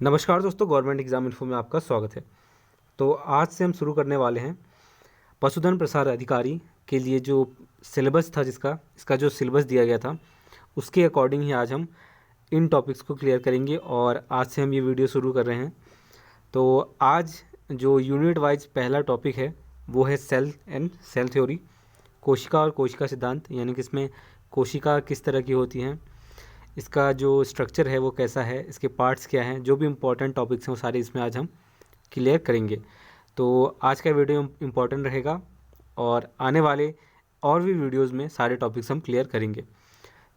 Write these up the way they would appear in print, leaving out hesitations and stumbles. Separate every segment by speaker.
Speaker 1: नमस्कार दोस्तों, government exam info में आपका स्वागत है। तो आज से हम शुरू करने वाले हैं पशुधन प्रसार अधिकारी के लिए जो सिलेबस था, इसका जो सिलेबस दिया गया था उसके अकॉर्डिंग ही आज हम इन टॉपिक्स को क्लियर करेंगे और आज से हम ये वीडियो शुरू कर रहे हैं। तो आज जो यूनिट वाइज पहला टॉपिक है वो है सेल एंड सेल थ्योरी, कोशिका और कोशिका सिद्धांत, यानी कि इसमें कोशिका किस तरह की होती हैं, इसका जो स्ट्रक्चर है वो कैसा है, इसके पार्ट्स क्या हैं, जो भी इम्पोर्टेंट टॉपिक्स हैं वो सारे इसमें आज हम क्लियर करेंगे। तो आज का वीडियो इम्पोर्टेंट रहेगा और आने वाले और भी वीडियोस में सारे टॉपिक्स हम क्लियर करेंगे।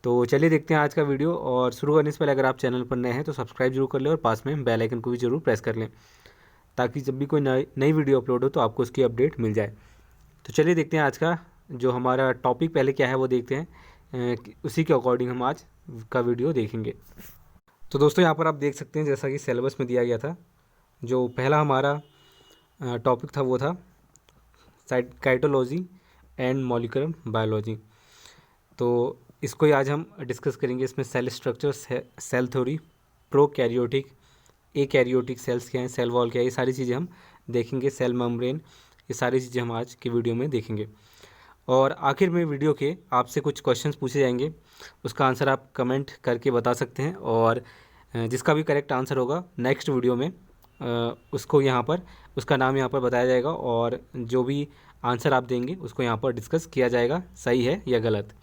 Speaker 1: तो चलिए देखते हैं आज का वीडियो। और शुरू करने से पहले अगर आप चैनल पर नए हैं तो सब्सक्राइब जरूर कर लें और पास में बेल आइकन को भी जरूर प्रेस कर लें, ताकि जब भी कोई नई वीडियो अपलोड हो तो आपको उसकी अपडेट मिल जाए। तो चलिए देखते हैं आज का जो हमारा टॉपिक पहले क्या है वो देखते हैं, उसी के अकॉर्डिंग हम आज का वीडियो देखेंगे। तो दोस्तों यहाँ पर आप देख सकते हैं जैसा कि सिलेबस में दिया गया था, जो पहला हमारा टॉपिक था वो था काइटोलॉजी एंड मॉलिक्यूलर बायोलॉजी। तो इसको ही आज हम डिस्कस करेंगे। इसमें cell structure, cell theory, prokaryotic, eukaryotic cells क्या हैं, सेल वॉल क्या है, ये सारी चीज़ें हम देखेंगे। सेल मेम्ब्रेन, ये सारी चीज़ें हम आज की वीडियो में देखेंगे। और आखिर में वीडियो के आपसे कुछ क्वेश्चंस पूछे जाएंगे, उसका आंसर आप कमेंट करके बता सकते हैं और जिसका भी करेक्ट आंसर होगा नेक्स्ट वीडियो में उसको यहाँ पर उसका नाम यहाँ पर बताया जाएगा और जो भी आंसर आप देंगे उसको यहाँ पर डिस्कस किया जाएगा, सही है या गलत।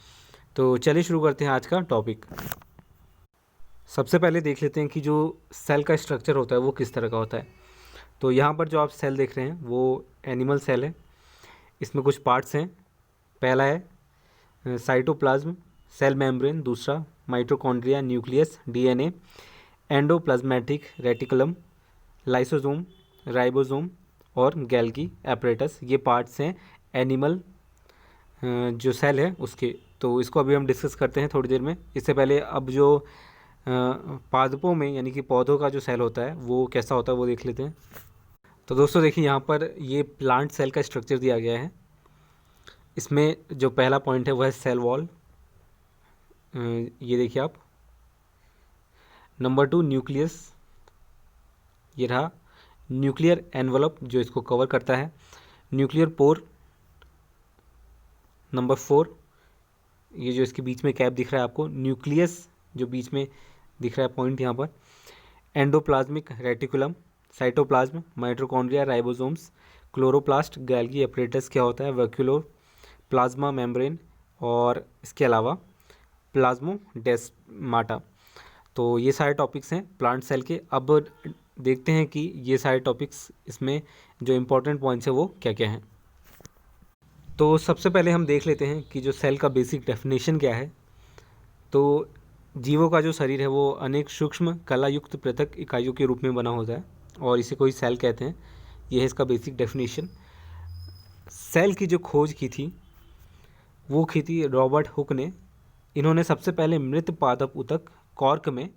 Speaker 1: तो चलिए शुरू करते हैं आज का टॉपिक। सबसे पहले देख लेते हैं कि जो सेल का स्ट्रक्चर होता है वो किस तरह का होता है। तो यहाँ पर जो आप सेल देख रहे हैं वो एनिमल सेल है। इसमें कुछ पार्ट्स हैं। पहला है साइटोप्लाज्म, सेल मेम्ब्रेन, दूसरा mitochondria, nucleus, DNA, endoplasmic reticulum, lysosome, ribosome और गैल्गी एपरेटस, ये पार्ट्स हैं एनिमल जो सेल है उसके। तो इसको अभी हम डिस्कस करते हैं थोड़ी देर में। इससे पहले अब जो पादपों में यानी कि पौधों का जो सेल होता है वो कैसा होता है वो देख लेते हैं। तो दोस्तों देखिए यहाँ पर ये प्लांट सेल का स्ट्रक्चर दिया गया है। इसमें जो पहला पॉइंट है वह है सेल वॉल, ये देखिए आप। नंबर 2 न्यूक्लियस, ये रहा। न्यूक्लियर एनवलप जो इसको कवर करता है। न्यूक्लियर पोर, नंबर 4, ये जो इसके बीच में कैप दिख रहा है आपको, न्यूक्लियस जो बीच में दिख रहा है पॉइंट यहाँ पर। Endoplasmic reticulum, cytoplasm, mitochondria, ribosomes, chloroplast, Golgi apparatus क्या होता है, वैक्यूलो प्लाज्मा मेम्ब्रेन और इसके अलावा प्लाज्मोडेस्माटा। तो ये सारे टॉपिक्स हैं प्लांट सेल के। अब देखते हैं कि ये सारे टॉपिक्स इसमें जो इम्पोर्टेंट पॉइंट्स हैं वो क्या क्या हैं। तो सबसे पहले हम देख लेते हैं कि जो सेल का बेसिक डेफिनेशन क्या है। तो जीवों का जो शरीर है वो अनेक सूक्ष्म कलायुक्त पृथक इकाइयों के रूप में बना होता है और इसे कोई सेल कहते हैं। यह है इसका बेसिक डेफिनेशन। सेल की जो खोज की थी वो की थी रॉबर्ट हुक ने। इन्होंने सबसे पहले मृत पादप ऊतक कॉर्क में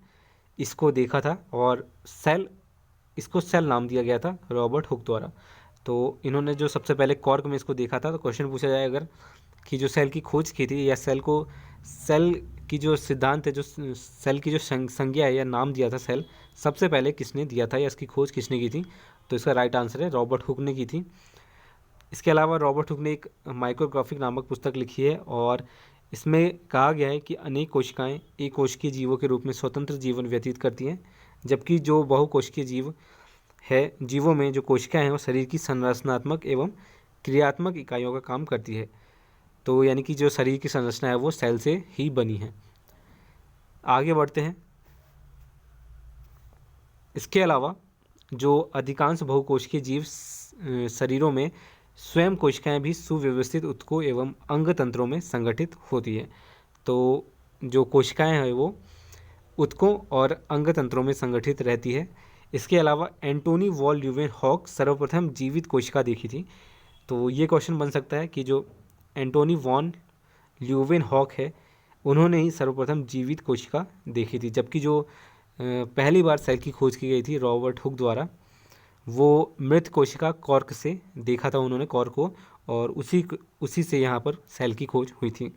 Speaker 1: इसको देखा था और इसको सेल नाम दिया गया था रॉबर्ट हुक द्वारा। तो इन्होंने जो सबसे पहले कॉर्क में इसको देखा था, तो क्वेश्चन पूछा जाए अगर कि जो सेल की खोज की थी या सेल की जो सिद्धांत है, जो सेल की जो संज्ञा है या नाम दिया था सेल, सबसे पहले किसने दिया था या इसकी खोज किसने की थी, तो इसका राइट आंसर है रॉबर्ट हुक ने की थी। इसके अलावा रॉबर्ट हुक ने एक माइक्रोग्राफिक नामक पुस्तक लिखी है और इसमें कहा गया है कि अनेक कोशिकाएं एक कोशिकीय जीवों के रूप में स्वतंत्र जीवन व्यतीत करती हैं, जबकि जो बहुकोशिकीय जीवों में जो कोशिकाएं हैं वो शरीर की संरचनात्मक एवं क्रियात्मक इकाइयों का काम करती है। तो यानी कि जो शरीर की संरचना है वो सेल से ही बनी है। आगे बढ़ते हैं। इसके अलावा जो अधिकांश बहुकोशिकीय जीव शरीरों में स्वयं कोशिकाएं भी सुव्यवस्थित ऊतकों एवं अंग तंत्रों में संगठित होती है। तो जो कोशिकाएं हैं वो ऊतकों और अंग तंत्रों में संगठित रहती है। इसके अलावा एंटोनी वॉन ल्यूवेनहॉक सर्वप्रथम जीवित कोशिका देखी थी। तो ये क्वेश्चन बन सकता है कि जो एंटोनी वॉन ल्यूवेनहॉक है उन्होंने ही सर्वप्रथम जीवित कोशिका देखी थी, जबकि जो पहली बार सेल की खोज की गई थी रॉबर्ट हुक द्वारा, वो मृत कोशिका कॉर्क से देखा था उन्होंने, कॉर्क को, और उसी से यहाँ पर सेल की खोज हुई थी।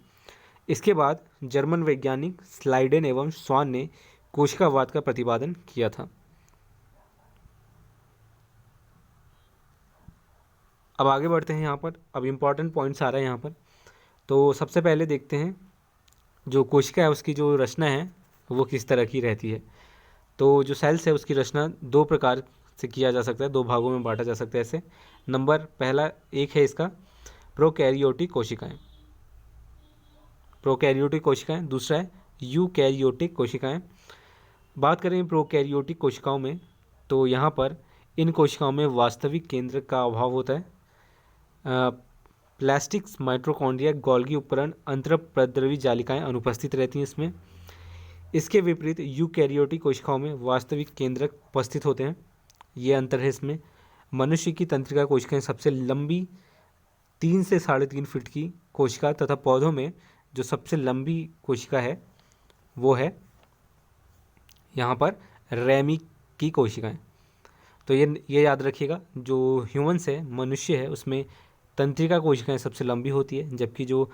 Speaker 1: इसके बाद जर्मन वैज्ञानिक स्लाइडेन एवं स्वान ने कोशिकावाद का प्रतिपादन किया था। अब आगे बढ़ते हैं यहाँ पर। अब इम्पॉर्टेंट पॉइंट्स आ रहे हैं यहाँ पर। तो सबसे पहले देखते हैं जो कोशिका है उसकी जो रचना है वो किस तरह की रहती है। तो जो सेल्स है उसकी रचना दो प्रकार से किया जा सकता है, दो भागों में बांटा जा सकता है ऐसे। नंबर पहला एक है इसका प्रोकैरियोटिक कोशिकाएं, प्रोकैरियोटिक कोशिकाएं। दूसरा है यूकैरियोटिक कोशिकाएं। बात करें प्रोकैरियोटिक कोशिकाओं में तो यहाँ पर इन कोशिकाओं में वास्तविक केंद्र का अभाव होता है। प्लास्टिक्स, माइटोकॉन्ड्रिया, गोल्गी उपकरण, अंतःप्रद्रवी जालिकाएं अनुपस्थित रहती हैं इसमें। इसके विपरीत यूकैरियोटिक कोशिकाओं में वास्तविक केंद्रक उपस्थित होते हैं। ये अंतर है इसमें। मनुष्य की तंत्रिका कोशिकाएं सबसे लंबी 3 से 3.5 फीट की कोशिका तथा पौधों में जो सबसे लंबी कोशिका है वो है यहाँ पर रैमी की कोशिकाएं। तो ये याद रखिएगा, जो ह्यूमन्स है, मनुष्य है, उसमें तंत्रिका कोशिकाएं सबसे लंबी होती है, जबकि जो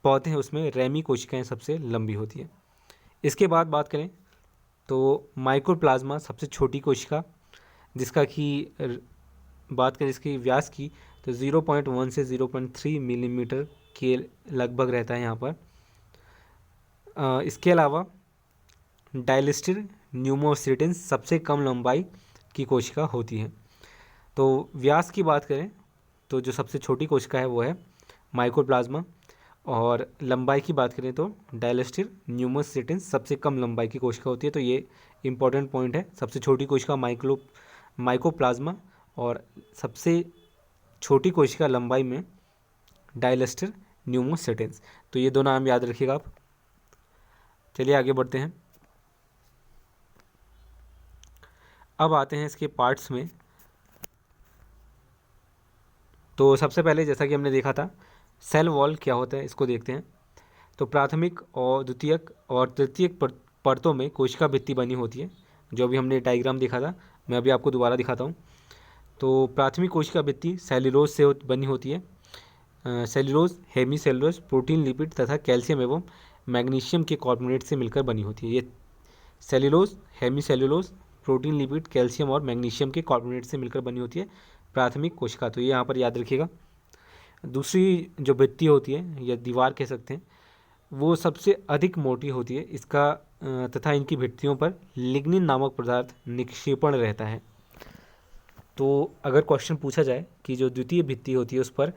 Speaker 1: पौधे हैं उसमें रैमी कोशिकाएं सबसे लंबी होती है। इसके बाद बात करें तो माइक्रोप्लाज्मा सबसे छोटी कोशिका, जिसका कि बात करें इसकी व्यास की तो 0.1 से 0.3 मिलीमीटर के लगभग रहता है यहाँ पर। इसके अलावा डायलिस्टिर न्यूमोसिटेंस सबसे कम लंबाई की कोशिका होती है। तो व्यास की बात करें तो जो सबसे छोटी कोशिका है वो है माइक्रोप्लाज्मा, और लंबाई की बात करें तो डायलिस्टिर न्यूमोसिटेंस सबसे कम लंबाई की कोशिका होती है। तो ये इंपॉर्टेंट पॉइंट है, सबसे छोटी कोशिका माइक्रोप्लाज्मा और सबसे छोटी कोशिका लंबाई में डायलिस्टिर न्यूमोसिटेंस। तो ये दो नाम याद रखिएगा आप। चलिए आगे बढ़ते हैं। अब आते हैं इसके पार्ट्स में। तो सबसे पहले जैसा कि हमने देखा था सेल वॉल क्या होता है इसको देखते हैं। तो प्राथमिक और द्वितीयक और तृतीयक परतों में कोशिका भित्ति बनी होती है, जो अभी हमने डायग्राम देखा था। मैं अभी आपको दोबारा दिखाता हूँ। तो प्राथमिक कोशिका भित्ति सेल्यूलोज से बनी होती है। Cellulose, hemicellulose, protein, lipid तथा कैल्शियम एवं मैग्नीशियम के कार्बोनेट से मिलकर बनी होती है। ये cellulose, hemicellulose, protein, lipid, calcium और मैग्नीशियम के कार्बोनेट से मिलकर बनी होती है प्राथमिक कोशिका। तो ये यहाँ पर याद रखिएगा। दूसरी जो भित्ति होती है या दीवार कह सकते हैं, वो सबसे अधिक मोटी होती है। इसका तथा इनकी भित्तियों पर लिग्निन नामक पदार्थ निक्षेपण रहता है। तो अगर क्वेश्चन पूछा जाए कि जो द्वितीय भित्ति होती है उस पर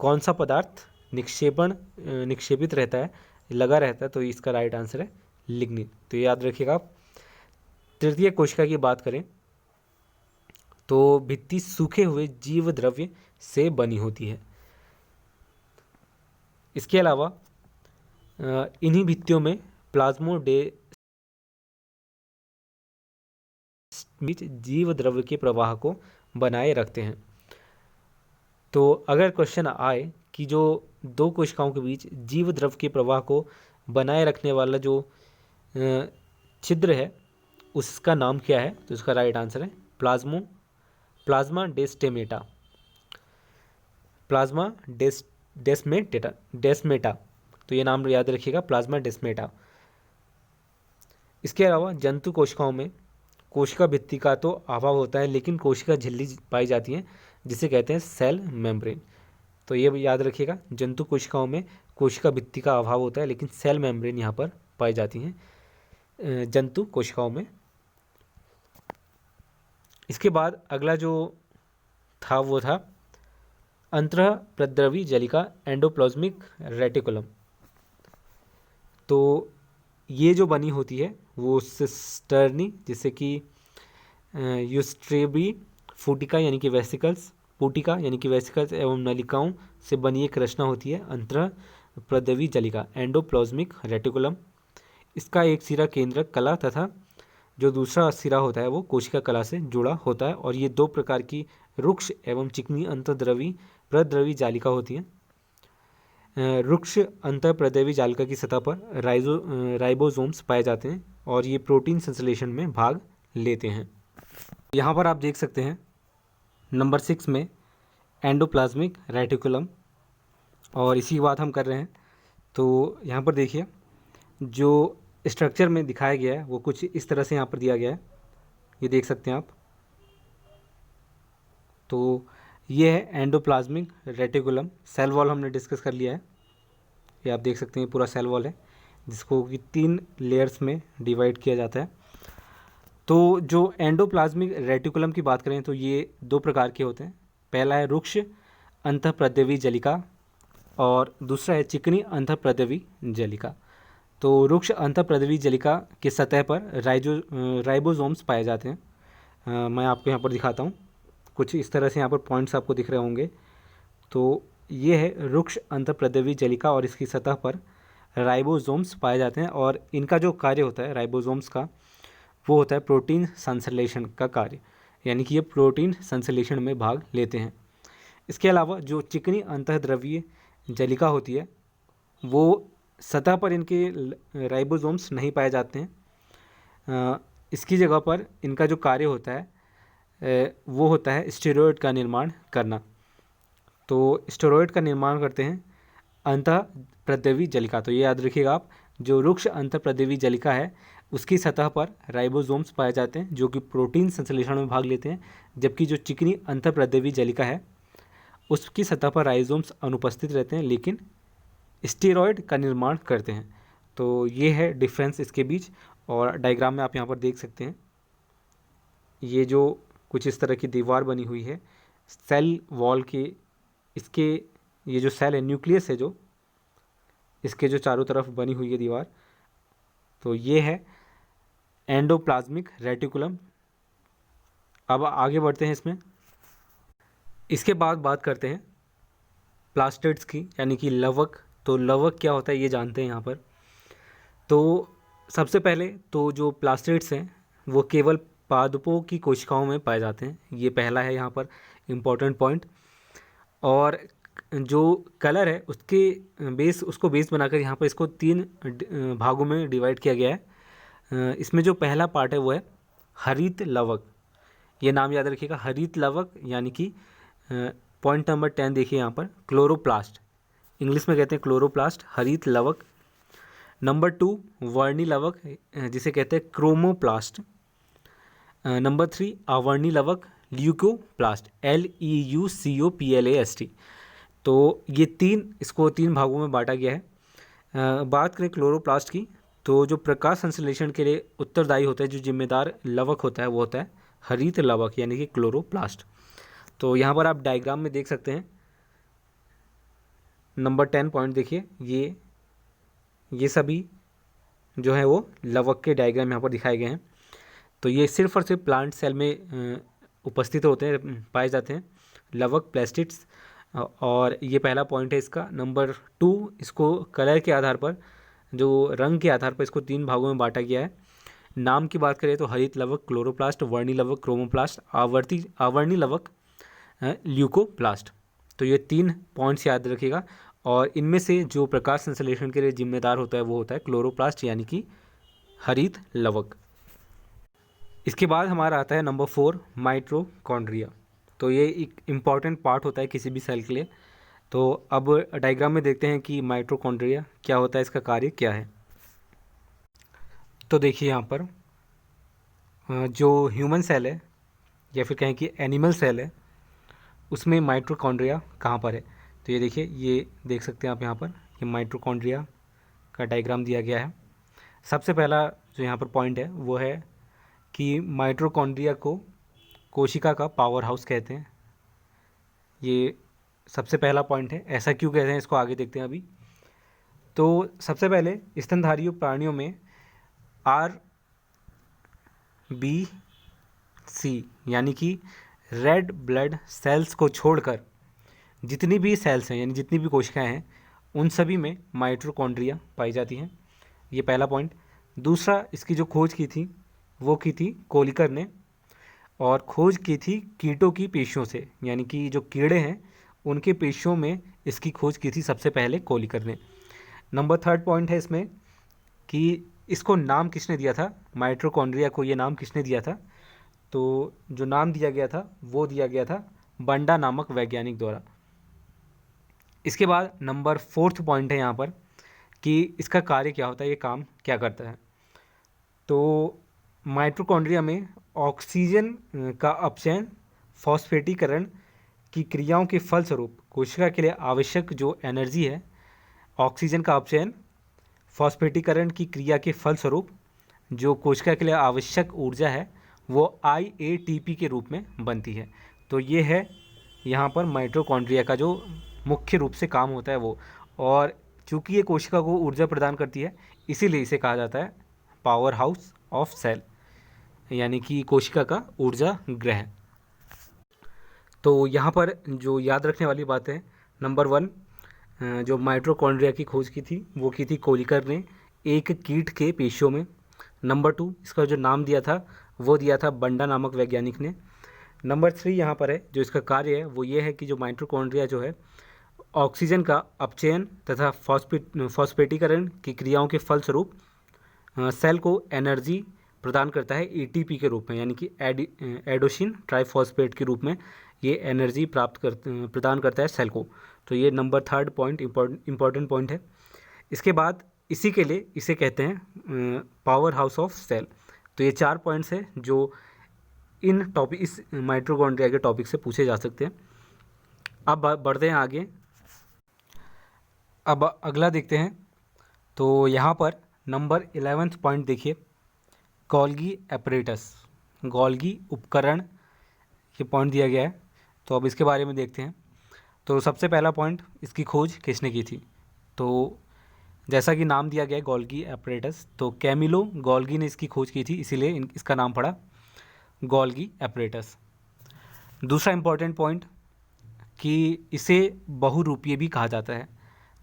Speaker 1: कौन सा पदार्थ निक्षेपित रहता है, लगा रहता है, तो इसका राइट आंसर है लिग्निन। तो ये याद रखिएगा आप। तृतीय कोशिका की बात करें तो भित्ति सूखे हुए जीव द्रव्य से बनी होती है। इसके अलावा इन्हीं भित्तियों में प्लाज्मोडेस्माटा जीव द्रव्य के प्रवाह को बनाए रखते हैं। तो अगर क्वेश्चन आए कि जो दो कोशिकाओं के बीच जीव द्रव्य के प्रवाह को बनाए रखने वाला जो छिद्र है उसका नाम क्या है, तो इसका राइट आंसर है प्लाज्मा डेस्मेटा। प्लाज्मा डेस्मेटा। तो ये नाम याद रखिएगा, प्लाज्मा डेस्मेटा। इसके अलावा जंतु कोशिकाओं में कोशिका भित्ति का तो अभाव होता है, लेकिन कोशिका झिल्ली पाई जाती है जिसे कहते हैं सेल मेम्ब्रेन। तो ये याद रखिएगा, जंतु कोशिकाओं में कोशिका भित्ति का अभाव होता है लेकिन सेल मेम्ब्रेन यहाँ पर पाई जाती हैं जंतु कोशिकाओं में। इसके बाद अगला जो था वो था अंतःप्रद्रवी जालिका, एंडोप्लाज्मिक रेटिकुलम। तो ये जो बनी होती है वो सिस्टर्नी, जिससे कि यूस्ट्रेबी फूटिका यानी कि वेसिकल्स, पुटिका यानी कि वेसिकल्स एवं नलिकाओं से बनी एक रचना होती है अंतःप्रद्रवी जालिका, एंडोप्लाज्मिक रेटिकुलम। इसका एक सिरा केंद्रक कला तथा जो दूसरा सिरा होता है वो कोशिका कला से जुड़ा होता है, और ये दो प्रकार की रुक्ष एवं चिकनी अंतःद्रवी प्रद्रवी जालिका होती है। रुक्ष अंतःप्रद्रवी जालिका की सतह पर राइबोसोम्स पाए जाते हैं और ये प्रोटीन संश्लेषण में भाग लेते हैं। यहाँ पर आप देख सकते हैं नंबर 6 में एंडोप्लाज्मिक रेटिकुलम, और इसी की बात हम कर रहे हैं। तो यहाँ पर देखिए जो स्ट्रक्चर में दिखाया गया है वो कुछ इस तरह से यहाँ पर दिया गया है, ये देख सकते हैं आप। तो ये है एंडोप्लाज्मिक रेटिकुलम। सेल वॉल हमने डिस्कस कर लिया है, ये आप देख सकते हैं पूरा सेल वॉल है जिसको कि 3 लेयर्स में डिवाइड किया जाता है। तो जो एंडोप्लाज्मिक रेटिकुलम की बात करें तो ये 2 प्रकार के होते हैं। पहला है रुक्ष अंतःप्रद्रवी जलिका और दूसरा है चिकनी अंतःप्रद्रवी जलिका। तो रुक्ष अंतःप्रद्रवी जलिका के सतह पर राइबोसोम्स पाए जाते हैं। मैं आपको यहाँ पर दिखाता हूँ, कुछ इस तरह से यहाँ पर पॉइंट्स आपको दिख रहे होंगे। तो ये है रुक्ष अंतःप्रद्रवी जलिका और इसकी सतह पर राइबोसोम्स पाए जाते हैं और इनका जो कार्य होता है राइबोसोम्स का, वो होता है प्रोटीन संश्लेषण का कार्य, यानी कि ये प्रोटीन संश्लेषण में भाग लेते हैं। इसके अलावा जो चिकनी अंतःद्रवीय जलिका होती है वो सतह पर इनके राइबोसोम्स नहीं पाए जाते हैं। इसकी जगह पर इनका जो कार्य होता है वो होता है स्टेरॉयड का निर्माण करना। तो स्टेरॉयड का निर्माण करते हैं अंतःप्रद्रवी जलिका। तो ये याद रखिएगा आप, जो रुक्ष अंतःप्रद्रवी जलिका है उसकी सतह पर राइबोसोम्स पाए जाते हैं जो कि प्रोटीन संश्लेषण में भाग लेते हैं, जबकि जो चिकनी अंतःप्रद्रवी जलिका है उसकी सतह पर राइबोसोम्स अनुपस्थित रहते हैं लेकिन स्टेरॉयड का निर्माण करते हैं। तो ये है डिफरेंस इसके बीच, और डायग्राम में आप यहाँ पर देख सकते हैं ये जो कुछ इस तरह की दीवार बनी हुई है सेल वॉल के, इसके ये जो सेल है न्यूक्लियस है जो इसके जो चारों तरफ बनी हुई है दीवार, तो ये है एंडोप्लाज्मिक रेटिकुलम। अब आगे बढ़ते हैं इसमें। इसके बाद बात करते हैं प्लास्टिड्स की, यानी कि लवक। तो लवक क्या होता है ये जानते हैं यहाँ पर। तो सबसे पहले तो जो प्लास्टिड्स हैं वो केवल पादपों की कोशिकाओं में पाए जाते हैं, ये पहला है यहाँ पर इम्पॉर्टेंट पॉइंट। और जो कलर है उसको बेस बनाकर यहाँ पर इसको 3 भागों में डिवाइड किया गया है। इसमें जो पहला पार्ट है वो है हरित लवक। ये नाम याद रखिएगा, हरित लवक, यानी कि पॉइंट नंबर 10 देखिए यहाँ पर, क्लोरोप्लास्ट, इंग्लिश में कहते हैं क्लोरोप्लास्ट, हरित लवक। नंबर 2 वर्णी लवक, जिसे कहते हैं क्रोमोप्लास्ट। नंबर 3 अवर्णी लवक, ल्यूकोप्लास्ट, LEUCOPLAST। तो ये इसको 3 भागों में बांटा गया है। बात करें क्लोरोप्लास्ट की, तो जो प्रकाश संश्लेषण के लिए उत्तरदायी होता है, जो जिम्मेदार लवक होता है वो होता है हरित लवक, यानी कि क्लोरोप्लास्ट। तो यहाँ पर आप डायग्राम में देख सकते हैं, नंबर 10 पॉइंट देखिए, ये सभी जो है वो लवक के डायग्राम यहाँ पर दिखाए गए हैं। तो ये सिर्फ और सिर्फ प्लांट सेल में उपस्थित होते हैं, पाए जाते हैं लवक प्लास्टिड्स। और ये पहला पॉइंट है इसका। नंबर 2, इसको कलर के आधार पर, जो रंग के आधार पर इसको 3 भागों में बांटा गया है। नाम की बात करें तो हरित लवक क्लोरोप्लास्ट, वर्णी लवक क्रोमोप्लास्ट, आवर्णी लवक ल्यूकोप्लास्ट। तो ये 3 पॉइंट्स याद रखिएगा। और इनमें से जो प्रकाश संश्लेषण के लिए जिम्मेदार होता है वो होता है क्लोरोप्लास्ट, यानी कि हरित लवक। इसके बाद हमारा आता है नंबर 4 माइटोकॉन्ड्रिया। तो ये एक इम्पॉर्टेंट पार्ट होता है किसी भी सेल के लिए। तो अब डायग्राम में देखते हैं कि माइटोकॉन्ड्रिया क्या होता है, इसका कार्य क्या है। तो देखिए यहाँ पर जो ह्यूमन सेल है या फिर कहें कि एनिमल सेल है उसमें माइटोकॉन्ड्रिया कहाँ पर है। तो ये देखिए, ये देख सकते हैं आप यहाँ पर, ये माइटोकॉन्ड्रिया का डायग्राम दिया गया है। सबसे पहला जो यहाँ पर पॉइंट है वो है कि माइटोकॉन्ड्रिया को कोशिका का पावर हाउस कहते हैं। ये सबसे पहला पॉइंट है। ऐसा क्यों कहते हैं इसको आगे देखते हैं अभी। तो सबसे पहले स्तनधारी प्राणियों में RBC यानी कि रेड ब्लड सेल्स को छोड़कर जितनी भी सेल्स हैं, यानी जितनी भी कोशिकाएं हैं, उन सभी में माइटोकॉन्ड्रिया पाई जाती हैं। ये पहला पॉइंट। दूसरा, इसकी जो खोज की थी वो की थी कोलिकर ने, और खोज की थी कीटों की पेशियों से, यानी कि जो कीड़े हैं उनके पेशियों में इसकी खोज की थी सबसे पहले कोलिकर ने। नंबर 3 पॉइंट है इसमें कि इसको नाम किसने दिया था, माइटोकॉन्ड्रिया को ये नाम किसने दिया था। तो जो नाम दिया गया था वो दिया गया था बंडा नामक वैज्ञानिक द्वारा। इसके बाद नंबर 4 पॉइंट है यहाँ पर कि इसका कार्य क्या होता है, ये काम क्या करता है। तो माइटोकॉन्ड्रिया में ऑक्सीजन का अपचयन, फॉस्फेटीकरण की क्रियाओं के फलस्वरूप कोशिका के लिए आवश्यक जो एनर्जी है, ऑक्सीजन का अपचयन, फॉस्फेटीकरण की क्रिया के फलस्वरूप जो कोशिका के लिए आवश्यक ऊर्जा है वो IATP के रूप में बनती है। तो ये है यहाँ पर माइटोकॉन्ड्रिया का जो मुख्य रूप से काम होता है वो। और चूँकि ये कोशिका को ऊर्जा प्रदान करती है, इसीलिए इसे कहा जाता है पावर हाउस ऑफ सेल, यानी कि कोशिका का ऊर्जा गृह। तो यहाँ पर जो याद रखने वाली बात है, नंबर 1, जो माइटोकॉन्ड्रिया की खोज की थी वो की थी कोलिकर ने एक कीट के पेशियों में। नंबर 2, इसका जो नाम दिया था वो दिया था बंडा नामक वैज्ञानिक ने। नंबर 3 यहाँ पर है, जो इसका कार्य है वो ये है कि जो माइटोकॉन्ड्रिया जो है ऑक्सीजन का अपचयन तथा फॉस्फेटीकरण की क्रियाओं के फलस्वरूप सेल को एनर्जी प्रदान करता है ATP के रूप में, यानी कि एडोसिन ट्राइफॉस्फेट के रूप में ये एनर्जी प्रदान करता है सेल को। तो ये नंबर 3 पॉइंट इम्पॉर्टेंट पॉइंट है। इसके बाद इसी के लिए इसे कहते हैं पावर हाउस ऑफ सेल। तो ये 4 पॉइंट्स हैं जो इस माइटोकॉन्ड्रिया के टॉपिक से पूछे जा सकते हैं। अब बढ़ते हैं आगे। अब अगला देखते हैं। तो यहाँ पर नंबर 11 पॉइंट देखिए, गोल्गी एपरेटस, गोल्गी उपकरण, ये पॉइंट दिया गया है। तो अब इसके बारे में देखते हैं। तो सबसे पहला पॉइंट, इसकी खोज किसने की थी? तो जैसा कि नाम दिया गया है गोल्गी एपरेटस, तो कैमिलो गोल्गी ने इसकी खोज की थी, इसीलिए इसका नाम पड़ा गोल्गी एपरेटस। दूसरा इम्पॉर्टेंट पॉइंट कि इसे बहुरूपीय भी कहा जाता है।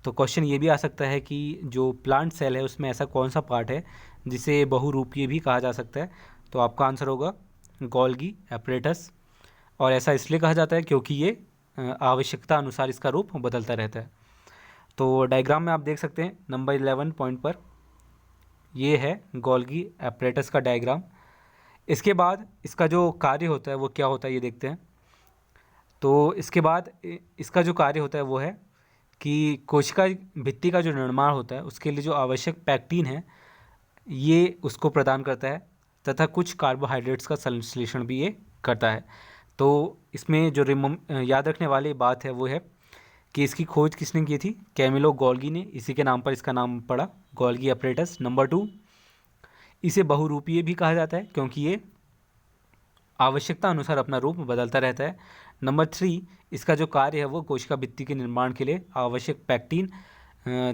Speaker 1: तो क्वेश्चन ये भी आ सकता है कि जो प्लांट सेल है उसमें ऐसा कौन सा पार्ट है जिसे बहुरूपीय भी कहा जा सकता है? तो आपका आंसर होगा गोल्गी एपरेटस। और ऐसा इसलिए कहा जाता है क्योंकि ये आवश्यकता अनुसार इसका रूप बदलता रहता है। तो डायग्राम में आप देख सकते हैं नंबर 11 पॉइंट पर, ये है गोल्गी एपरेटस का डायग्राम। इसके बाद इसका जो कार्य होता है वो क्या होता है ये देखते हैं। तो इसके बाद इसका जो कार्य होता है वो है कि कोशिका भित्ति का जो निर्माण होता है उसके लिए जो आवश्यक पैक्टिन है ये उसको प्रदान करता है, तथा कुछ कार्बोहाइड्रेट्स का संश्लेषण भी ये करता है। तो इसमें जो याद रखने वाली बात है वो है कि इसकी खोज किसने की थी? कैमिलो गोल्गी ने, इसी के नाम पर इसका नाम पड़ा गोल्गी एपरेटस। नंबर 2, इसे बहुरूपीय भी कहा जाता है क्योंकि ये आवश्यकता अनुसार अपना रूप बदलता रहता है। नंबर 3, इसका जो कार्य है वो कोशिका भित्ति के निर्माण के लिए आवश्यक पैक्टिन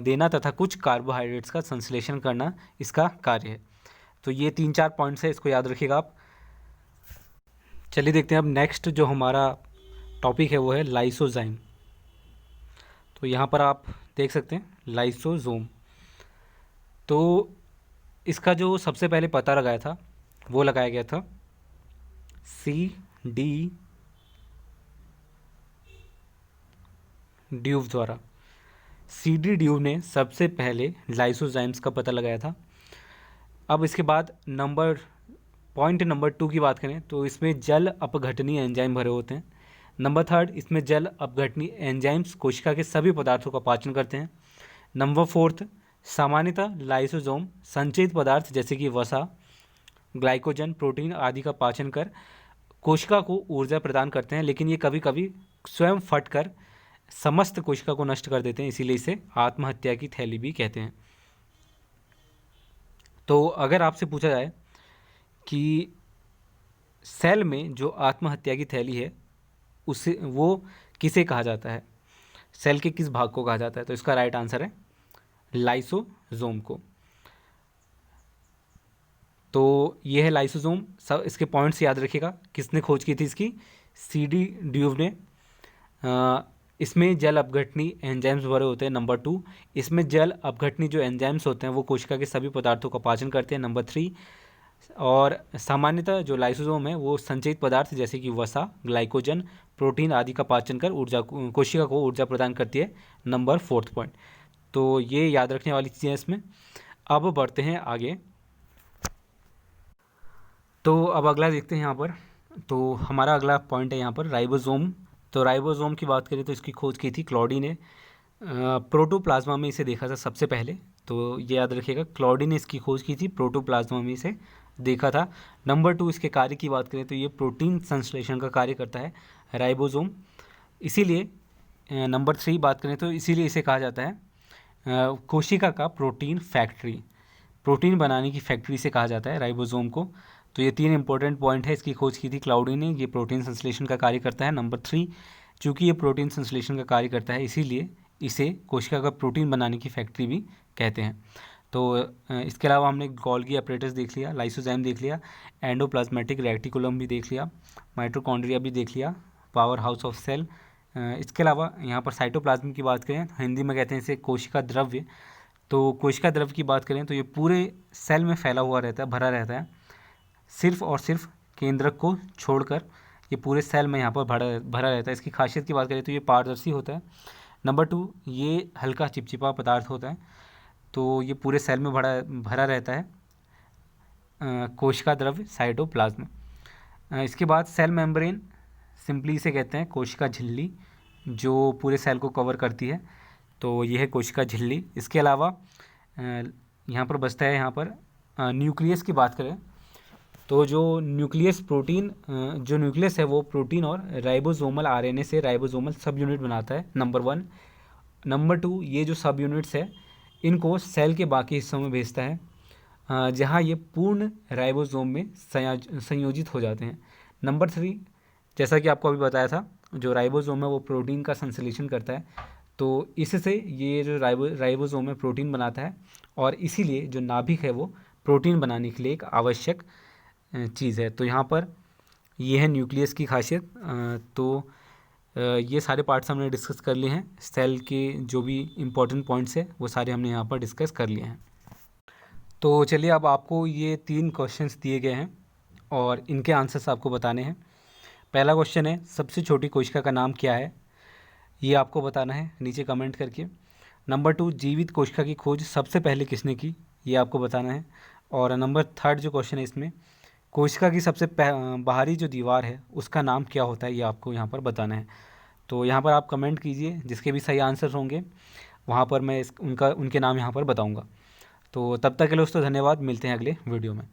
Speaker 1: देना तथा कुछ कार्बोहाइड्रेट्स का संश्लेषण करना इसका कार्य है। तो ये 3-4 पॉइंट्स है, इसको याद रखिएगा आप। चलिए देखते हैं अब नेक्स्ट जो हमारा टॉपिक है वो है लाइसोजाइम। तो यहाँ पर आप देख सकते हैं लाइसोसोम। तो इसका जो सबसे पहले पता लगाया था वो लगाया गया था C.D. ड्यूव द्वारा। C.D. ड्यूव ने सबसे पहले लाइसोजाइम्स का पता लगाया था। अब इसके बाद पॉइंट नंबर 2 की बात करें तो इसमें जल अपघटनीय एंजाइम भरे होते हैं। नंबर 3, इसमें जल अपघटनीय एंजाइम्स कोशिका के सभी पदार्थों का पाचन करते हैं। नंबर 4, सामान्यतः लाइसोसोम संचित पदार्थ जैसे कि वसा, ग्लाइकोजन, प्रोटीन आदि का पाचन कर कोशिका को ऊर्जा प्रदान करते हैं, लेकिन ये कभी कभी स्वयं फटकर समस्त कोशिका को नष्ट कर देते हैं, इसीलिए इसे आत्महत्या की थैली भी कहते हैं। तो अगर आपसे पूछा जाए कि सेल में जो आत्महत्या की थैली है उसे वो किसे कहा जाता है, सेल के किस भाग को कहा जाता है? तो इसका राइट आंसर है लाइसोसोम को। तो ये है लाइसोसोम। सब इसके पॉइंट्स याद रखिएगा। किसने खोज की थी इसकी? C.D. ड्यूव ने। इसमें जल अपघटनी एंजाइम्स भरे होते हैं। नंबर 2, इसमें जल अपघटनी जो एंजाइम्स होते हैं वो कोशिका के सभी पदार्थों का पाचन करते हैं। नंबर 3, और सामान्यतः जो लाइसोसोम है वो संचित पदार्थ जैसे कि वसा, ग्लाइकोजन, प्रोटीन आदि का पाचन कर कोशिका को ऊर्जा प्रदान करती है। Number 4 point. तो ये याद रखने वाली चीज़ें हैं इसमें। अब बढ़ते हैं आगे। तो अब अगला देखते हैं यहाँ पर। तो हमारा अगला पॉइंट है यहाँ पर राइबोसोम। तो राइबोसोम की बात करें तो इसकी खोज की थी क्लॉडी ने। प्रोटोप्लाज्मा में इसे देखा था सबसे पहले, तो ये याद रखिएगा क्लॉडी ने इसकी खोज की थी, प्रोटोप्लाज्मा में इसे देखा था। नंबर 2, इसके कार्य की बात करें तो ये प्रोटीन संश्लेषण का कार्य करता है राइबोसोम। इसीलिए नंबर 3 बात करें तो इसीलिए इसे कहा जाता है कोशिका का प्रोटीन फैक्ट्री, प्रोटीन बनाने की फैक्ट्री से कहा जाता है राइबोसोम को। तो ये 3 इंपॉर्टेंट पॉइंट है, इसकी खोज की थी क्लाउडी ने। ये प्रोटीन संश्लेषण का कार्य करता है। नंबर 3, चूँकि ये प्रोटीन संश्लेषण का कार्य करता है इसीलिए इसे कोशिका का प्रोटीन बनाने की फैक्ट्री भी कहते हैं। तो इसके अलावा हमने गोल्गी अपरेटस देख लिया, लाइसोजाइम देख लिया, एंडोप्लाज्मेटिक रेटिकुलम भी देख लिया, माइटोकॉन्ड्रिया भी देख लिया, पावर हाउस ऑफ सेल। इसके अलावा यहाँ पर साइटोप्लाज्म की बात करें तो हिंदी में कहते हैं इसे कोशिका द्रव्य। तो कोशिका द्रव्य की बात करें तो ये पूरे सेल में फैला हुआ रहता है, भरा रहता है, सिर्फ और सिर्फ केंद्रक को छोड़कर ये पूरे सेल में यहाँ पर भरा रहता है। इसकी खासियत की बात करें तो ये पारदर्शी होता है। नंबर 2, ये हल्का चिपचिपा पदार्थ होता है। तो ये पूरे सेल में भरा रहता है कोशिका द्रव्य साइटोप्लाज्म। इसके बाद सेल मेम्ब्रेन, सिंपली इसे कहते हैं कोशिका झिल्ली, जो पूरे सेल को कवर करती है। तो ये है कोशिका झिल्ली। इसके अलावा यहाँ पर बचता है, यहाँ पर न्यूक्लियस की बात करें तो जो न्यूक्लियस है वो प्रोटीन और राइबोसोमल आरएनए से राइबोसोमल सब यूनिट बनाता है, नंबर 1। नंबर 2, ये जो सब यूनिट्स है इनको सेल के बाकी हिस्सों में भेजता है जहाँ ये पूर्ण राइबोसोम में संयोजित हो जाते हैं। नंबर 3, जैसा कि आपको अभी बताया था, जो राइबोसोम है वो प्रोटीन का संश्लेषण करता है। तो इससे ये जो राइबोसोम है प्रोटीन बनाता है और इसीलिए जो नाभिक है वो प्रोटीन बनाने के लिए एक आवश्यक चीज़ है। तो यहाँ पर ये है न्यूक्लियस की खासियत। तो ये सारे पार्ट्स हमने डिस्कस कर लिए हैं। सेल के जो भी इम्पोर्टेंट पॉइंट्स है वो सारे हमने यहाँ पर डिस्कस कर लिए हैं। तो चलिए, अब आपको ये 3 क्वेश्चंस दिए गए हैं और इनके आंसर्स आपको बताने हैं। पहला क्वेश्चन है, सबसे छोटी कोशिका का नाम क्या है? ये आपको बताना है नीचे कमेंट करके। नंबर 2, जीवित कोशिका की खोज सबसे पहले किसने की? ये आपको बताना है। और नंबर 3 जो क्वेश्चन है इसमें, कोशिका की सबसे बाहरी जो दीवार है उसका नाम क्या होता है? ये आपको यहाँ पर बताना है। तो यहाँ पर आप कमेंट कीजिए, जिसके भी सही आंसर होंगे वहाँ पर मैं उनके नाम यहाँ पर बताऊँगा। तो तब तक के लिए दोस्तों धन्यवाद, मिलते हैं अगले वीडियो में।